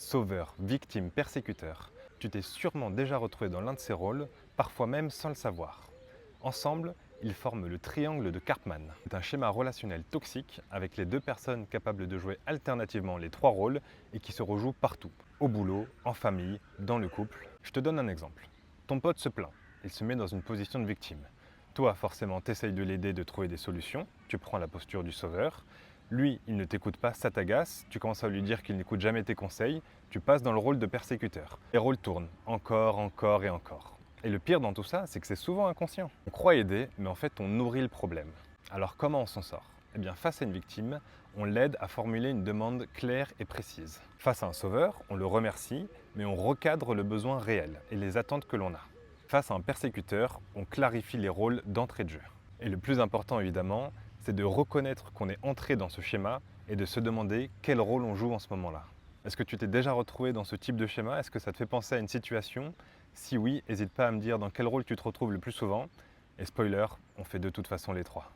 Sauveur, victime, persécuteur. Tu t'es sûrement déjà retrouvé dans l'un de ces rôles, parfois même sans le savoir. Ensemble, ils forment le triangle de Karpman. C'est un schéma relationnel toxique avec les deux personnes capables de jouer alternativement les trois rôles et qui se rejouent partout. Au boulot, en famille, dans le couple. Je te donne un exemple. Ton pote se plaint, il se met dans une position de victime. Toi, forcément, t'essayes de l'aider, de trouver des solutions, tu prends la posture du sauveur. Lui, il ne t'écoute pas, ça t'agace, tu commences à lui dire qu'il n'écoute jamais tes conseils, tu passes dans le rôle de persécuteur. Les rôles tournent, encore, encore et encore. Et le pire dans tout ça, c'est que c'est souvent inconscient. On croit aider, mais en fait on nourrit le problème. Alors comment on s'en sort? Eh bien face à une victime, on l'aide à formuler une demande claire et précise. Face à un sauveur, on le remercie, mais on recadre le besoin réel et les attentes que l'on a. Face à un persécuteur, on clarifie les rôles d'entrée de jeu. Et le plus important évidemment, c'est de reconnaître qu'on est entré dans ce schéma et de se demander quel rôle on joue en ce moment-là. Est-ce que tu t'es déjà retrouvé dans ce type de schéma? Est-ce que ça te fait penser à une situation? Si oui, n'hésite pas à me dire dans quel rôle tu te retrouves le plus souvent. Et spoiler, on fait de toute façon les trois.